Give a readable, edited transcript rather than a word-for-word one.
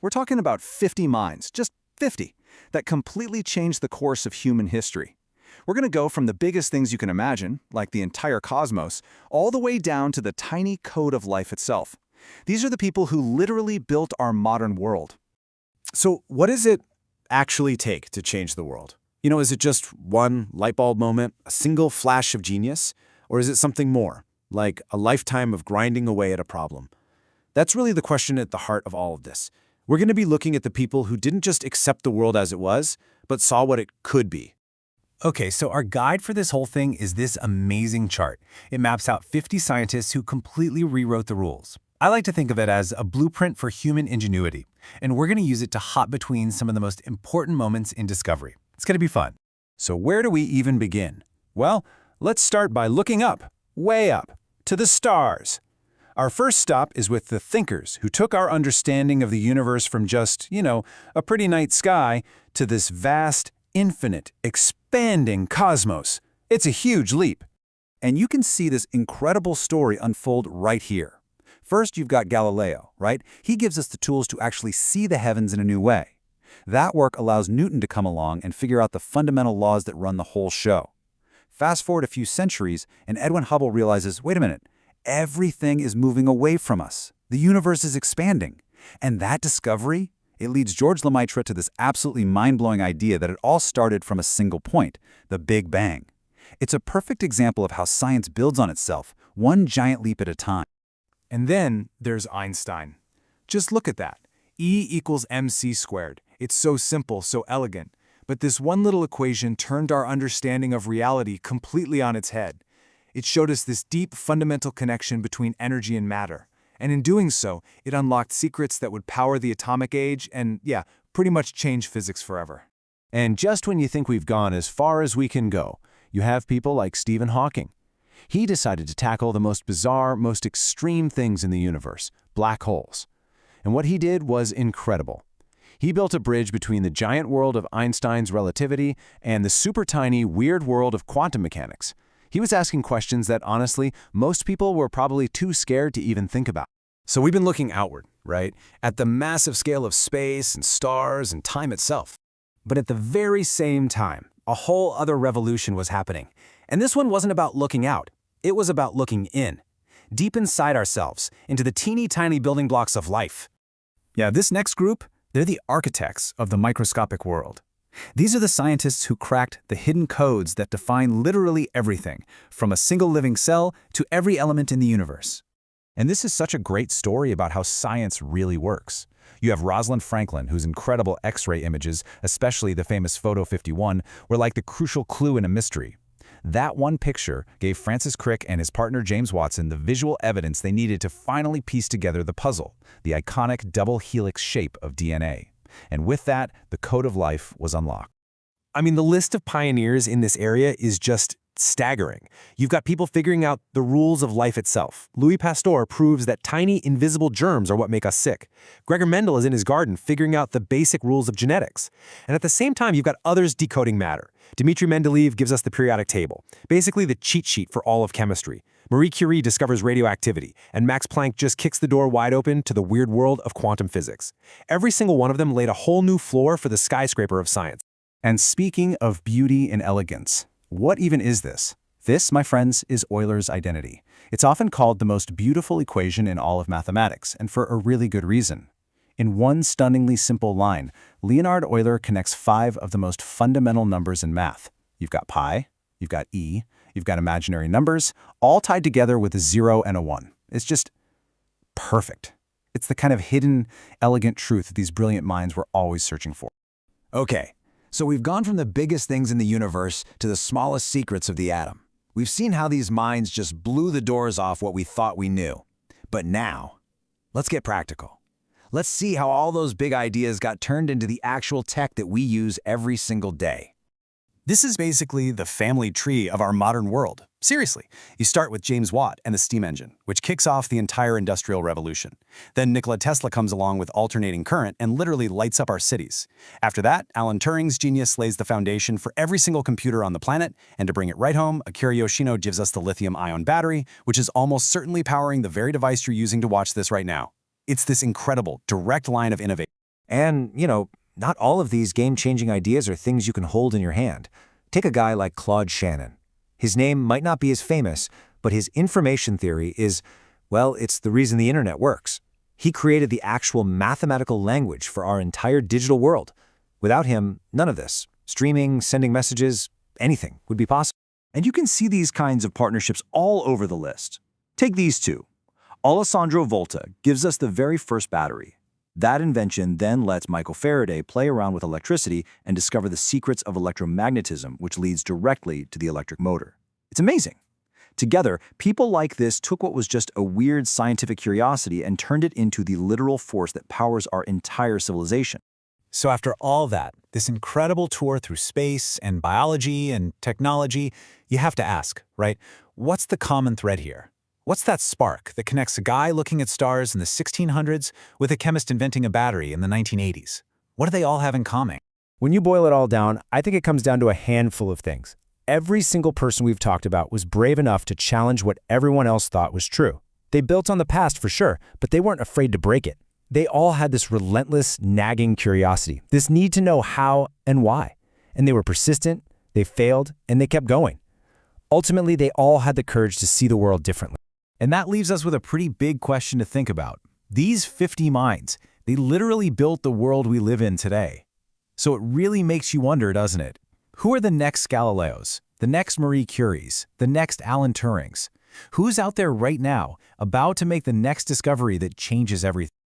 We're talking about 50 minds, just 50, that completely changed the course of human history. We're going to go from the biggest things you can imagine, like the entire cosmos, all the way down to the tiny code of life itself. These are the people who literally built our modern world. So what does it actually take to change the world? Is it just one light bulb moment, a single flash of genius? Or is it something more, like a lifetime of grinding away at a problem? That's really the question at the heart of all of this. We're going to be looking at the people who didn't just accept the world as it was, but saw what it could be. Okay, so our guide for this whole thing is this amazing chart. It maps out 50 scientists who completely rewrote the rules. I like to think of it as a blueprint for human ingenuity, and we're going to use it to hop between some of the most important moments in discovery. It's going to be fun. So where do we even begin? Well, let's start by looking up, way up, to the stars. Our first stop is with the thinkers who took our understanding of the universe from just, a pretty night sky to this vast, infinite, expanding cosmos. It's a huge leap. And you can see this incredible story unfold right here. First, you've got Galileo, right? He gives us the tools to actually see the heavens in a new way. That work allows Newton to come along and figure out the fundamental laws that run the whole show. Fast forward a few centuries, and Edwin Hubble realizes, wait a minute, everything is moving away from us. The universe is expanding. And that discovery, it leads George Lemaitre to this absolutely mind-blowing idea that it all started from a single point, the Big Bang. It's a perfect example of how science builds on itself, one giant leap at a time. And then there's Einstein. Just look at that. E equals mc squared. It's so simple, so elegant. But this one little equation turned our understanding of reality completely on its head. It showed us this deep, fundamental connection between energy and matter. And in doing so, it unlocked secrets that would power the atomic age and, pretty much change physics forever. And just when you think we've gone as far as we can go, you have people like Stephen Hawking. He decided to tackle the most bizarre, most extreme things in the universe, black holes. And what he did was incredible. He built a bridge between the giant world of Einstein's relativity and the super tiny, weird world of quantum mechanics. He was asking questions that, honestly, most people were probably too scared to even think about. So we've been looking outward, right? At the massive scale of space and stars and time itself. But at the very same time, a whole other revolution was happening. And this one wasn't about looking out. It was about looking in, deep inside ourselves, into the teeny tiny building blocks of life. Yeah, this next group, they're the architects of the microscopic world. These are the scientists who cracked the hidden codes that define literally everything, from a single living cell to every element in the universe. And this is such a great story about how science really works. You have Rosalind Franklin, whose incredible X-ray images, especially the famous Photo 51, were like the crucial clue in a mystery. That one picture gave Francis Crick and his partner James Watson the visual evidence they needed to finally piece together the puzzle, the iconic double helix shape of DNA. And with that, the code of life was unlocked. I mean, the list of pioneers in this area is just staggering. You've got people figuring out the rules of life itself. Louis Pasteur proves that tiny, invisible germs are what make us sick. Gregor Mendel is in his garden figuring out the basic rules of genetics. And at the same time, you've got others decoding matter. Dmitry Mendeleev gives us the periodic table, basically the cheat sheet for all of chemistry. Marie Curie discovers radioactivity, and Max Planck just kicks the door wide open to the weird world of quantum physics. Every single one of them laid a whole new floor for the skyscraper of science. And speaking of beauty and elegance, what even is this? This, my friends, is Euler's identity. It's often called the most beautiful equation in all of mathematics, and for a really good reason. In one stunningly simple line, Leonhard Euler connects 5 of the most fundamental numbers in math. You've got pi, you've got e, you've got imaginary numbers, all tied together with a 0 and a 1. It's just perfect. It's the kind of hidden, elegant truth that these brilliant minds were always searching for. Okay. So we've gone from the biggest things in the universe to the smallest secrets of the atom. We've seen how these minds just blew the doors off what we thought we knew. But now, let's get practical. Let's see how all those big ideas got turned into the actual tech that we use every single day. This is basically the family tree of our modern world. Seriously, you start with James Watt and the steam engine, which kicks off the entire Industrial Revolution. Then Nikola Tesla comes along with alternating current and literally lights up our cities. After that, Alan Turing's genius lays the foundation for every single computer on the planet, and to bring it right home, Akira Yoshino gives us the lithium-ion battery, which is almost certainly powering the very device you're using to watch this right now. It's this incredible, direct line of innovation. And, not all of these game-changing ideas are things you can hold in your hand. Take a guy like Claude Shannon. His name might not be as famous, but his information theory is, well, it's the reason the internet works. He created the actual mathematical language for our entire digital world. Without him, none of this, streaming, sending messages, anything would be possible. And you can see these kinds of partnerships all over the list. Take these two. Alessandro Volta gives us the very first battery. That invention then lets Michael Faraday play around with electricity and discover the secrets of electromagnetism, which leads directly to the electric motor. It's amazing. Together, people like this took what was just a weird scientific curiosity and turned it into the literal force that powers our entire civilization. So after all that, this incredible tour through space and biology and technology, you have to ask, right? What's the common thread here? What's that spark that connects a guy looking at stars in the 1600s with a chemist inventing a battery in the 1980s? What do they all have in common? When you boil it all down, I think it comes down to a handful of things. Every single person we've talked about was brave enough to challenge what everyone else thought was true. They built on the past for sure, but they weren't afraid to break it. They all had this relentless, nagging curiosity, this need to know how and why. And they were persistent, they failed, and they kept going. Ultimately, they all had the courage to see the world differently. And that leaves us with a pretty big question to think about. These 50 minds, they literally built the world we live in today. So it really makes you wonder, doesn't it? Who are the next Galileos, the next Marie Curies, the next Alan Turings? Who's out there right now about to make the next discovery that changes everything?